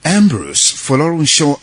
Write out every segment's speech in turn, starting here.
Ambrose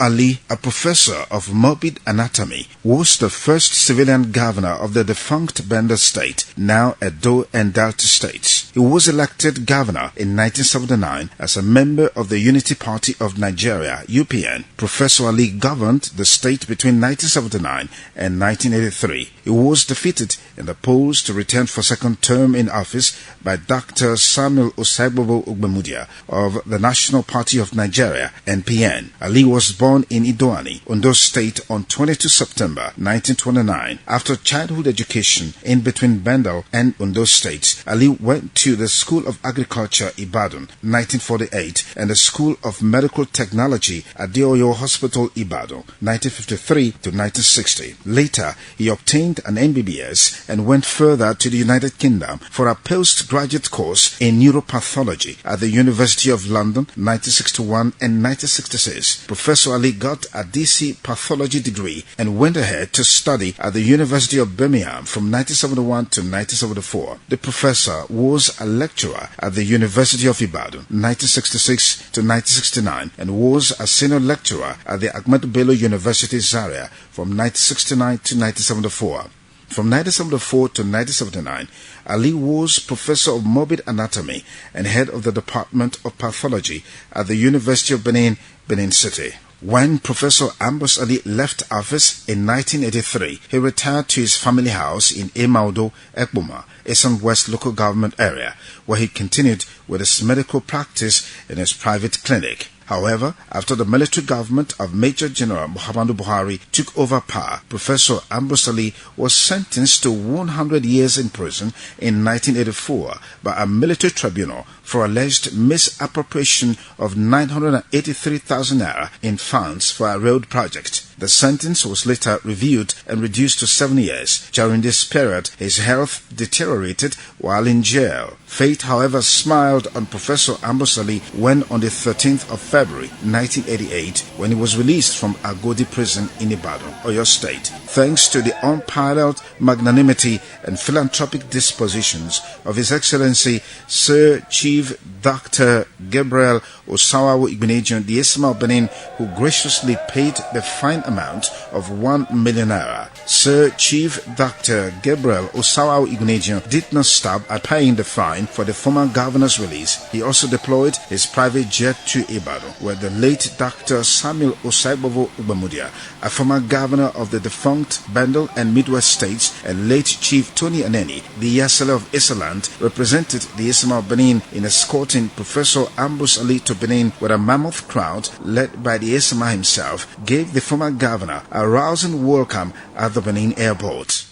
Alli, a professor of morbid anatomy, was the first civilian governor of the defunct Bendel State, now Edo and Delta states. He was elected governor in 1979 as a member of the Unity Party of Nigeria, UPN. Professor Alli governed the state between 1979 and 1983. He was defeated in the polls to return for second term in office by Dr. Samuel Osagbovo Ogbemudia of the National Party of Nigeria, NPN. Alli was born in Idoani, Ondo State on 22 September 1929. After childhood education in between Bendel and Ondo States, Alli went to the School of Agriculture, Ibadan, 1948, and the School of Medical Technology at Dioyo Hospital, Ibadan, 1953 to 1960. Later, he obtained an MBBS and went further to the United Kingdom for a postgraduate course in neuropathology at the University of London, 1961 and 1966. Professor Alli got a DC pathology degree and went ahead to study at the University of Birmingham from 1971 to 1974. The professor was a lecturer at the University of Ibadan, 1966 to 1969, and was a senior lecturer at the Ahmadu Bello University, Zaria, from 1969 to 1974. From 1974 to 1979, Alli was professor of morbid anatomy and head of the Department of Pathology at the University of Benin, Benin City. When Professor Ambrose Alli left office in 1983, he retired to his family house in Emaudo, Ekboma, Eastern West local government area, where he continued with his medical practice in his private clinic. However, after the military government of Major General Muhammadu Buhari took over power, Professor Ambrose Alli was sentenced to 100 years in prison in 1984 by a military tribunal for alleged misappropriation of 983,000 naira in funds for a road project. The sentence was later reviewed and reduced to 7 years. During this period, his health deteriorated while in jail. Fate, however, smiled on Professor Ambrose Alli when on the 13th of February 1988, when he was released from Agodi prison in Ibadan, Oyo State. Thanks to the unparalleled magnanimity and philanthropic dispositions of His Excellency Sir Chief Dr. Gabriel Osawawu Igbeneghu, the Esma of Benin, who graciously paid the fine amount of 1 million naira. Sir Chief Dr. Gabriel Osawawu Igbeneghu did not stop at paying the fine for the former governor's release. He also deployed his private jet to Ibadan, where the late Dr. Samuel Osagbovo Ogbemudia, a former governor of the defunct Bendel and Midwest states, and late Chief Tony Aneni, the Yasele of Isaland, represented the Isma of Benin in escorting Professor Ambrose Alli to Benin, where a mammoth crowd led by the Isma himself gave the former governor a rousing welcome at the Benin airport.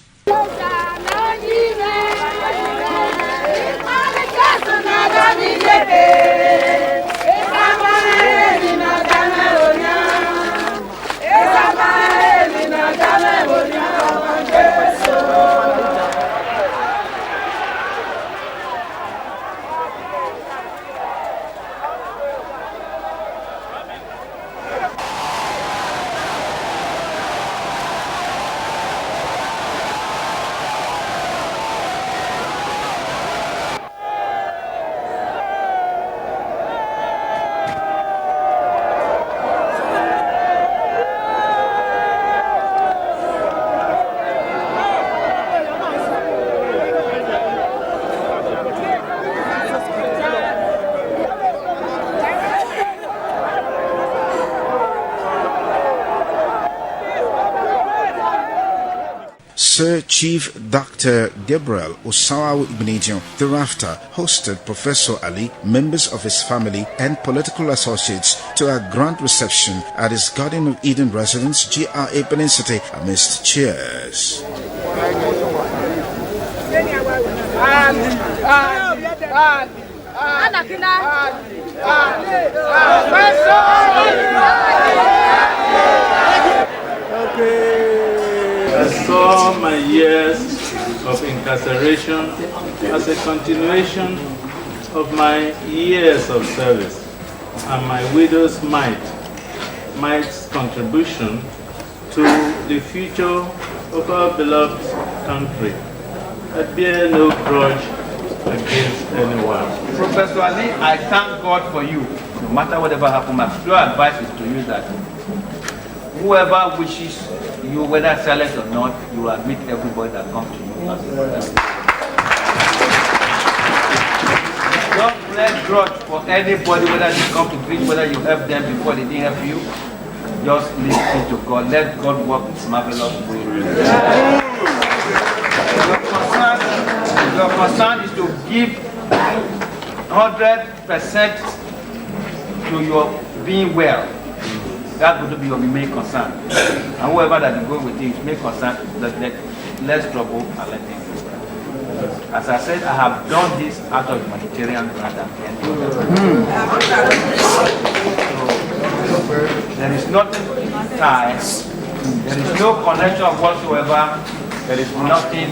Sir Chief Dr. Gabriel Osawawu Igbeneghu thereafter hosted Professor Alli, members of his family, and political associates to a grand reception at his Garden of Eden residence, GRA Benin City, amidst cheers. I saw my years of incarceration as a continuation of my years of service and my widow's mite's contribution to the future of our beloved country. I bear no grudge against anyone. Professor Alli, I thank God for you. No matter whatever happens, my pure advice is to use that. Whoever wishes you, whether silent or not, you will admit everybody that comes to you as a brother. Don't play grudge for anybody, whether they come to preach, whether you help them before they didn't help you. Just listen to God. Let God work His marvelous way. Your concern is to give 100% to your being well. That's going to be your main concern. And whoever that is going with you, main concern, less trouble and let things go. As I said, I have done this out of humanitarian grant at the end. There is nothing tied. There is no connection whatsoever. There is nothing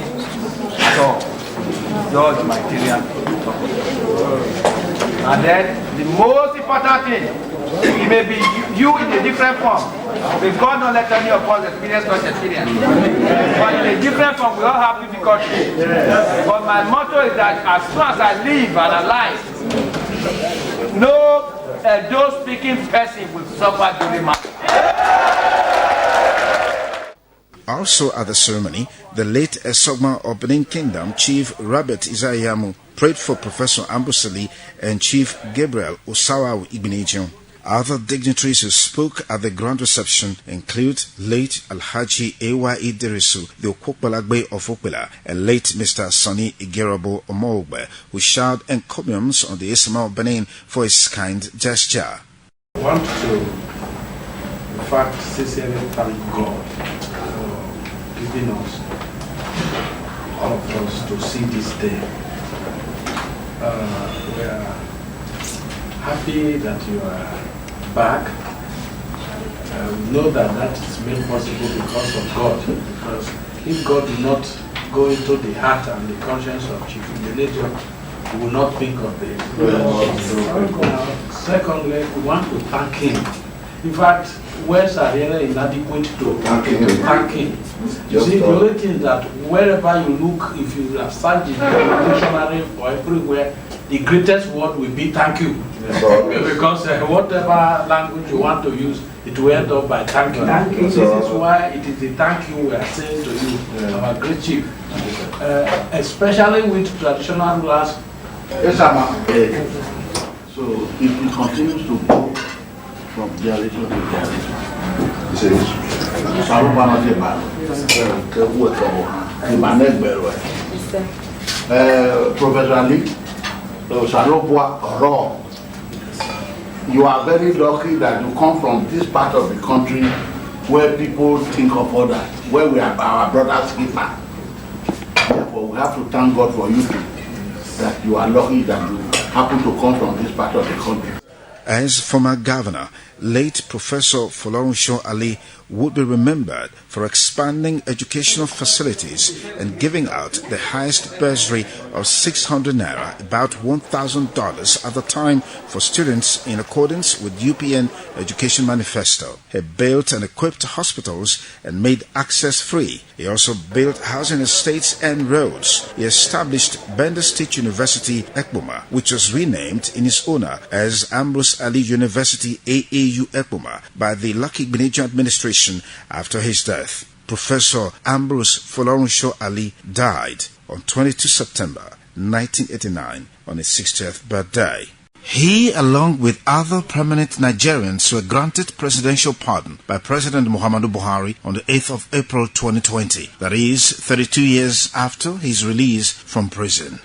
at all. Just humanitarian. And then the most important thing, it may be you in a different form. But God don't let any of us experience such experience. But in a different form, we all have difficulties. But my motto is that as long as I live and alive, no Edo speaking person will suffer during my Also at the ceremony, the late Esogma of Benin Kingdom Chief Robert Izayamu prayed for Professor Ambrose Alli and Chief Gabriel Osawa Igbenejun. Other dignitaries who spoke at the grand reception include late Alhaji Ewa Iderisu, the Okokbalagbe of Okbela, and late Mr. Sunny Duke-Okosun, who showered encomiums on the Isma of Benin for his kind gesture. I want to, in fact, sincerely thank God for giving us, all of us, to see this day. We are happy that you are back. We know that that is made possible because of God. Because if God did not go into the heart and the conscience of Chief Igbenejun, we will not think of this. Secondly, we want to thank him. In fact, words are really inadequate to thank him. You see, the only thing that wherever you look, if you have searched the dictionary or everywhere, the greatest word will be thank you. Because whatever language you want to use, it will end up by thank you. This is why it is the thank you we are saying to you, our great chief. Especially with traditional rulers. So if it continues to go from generation to generation, Professor Alli, you are very lucky that you come from this part of the country where people think of others, where we are our brother's keeper. Therefore, we have to thank God for you too, that you are lucky that you happen to come from this part of the country. As former governor, late Professor Alli would be remembered for expanding educational facilities and giving out the highest bursary of 600 naira, about $1,000 at the time, for students in accordance with UPN Education Manifesto. He built and equipped hospitals and made access free. He also built housing estates and roads. He established Bendel State University, Ekpoma, which was renamed in his honor as Ambrose Alli University AAU Ekpoma by the Lucky Igbenejun administration after his death. Professor Ambrose Alli died on 22 September 1989 on his 60th birthday. He, along with other prominent Nigerians, were granted presidential pardon by President Muhammadu Buhari on the 8th of April 2020, that is, 32 years after his release from prison.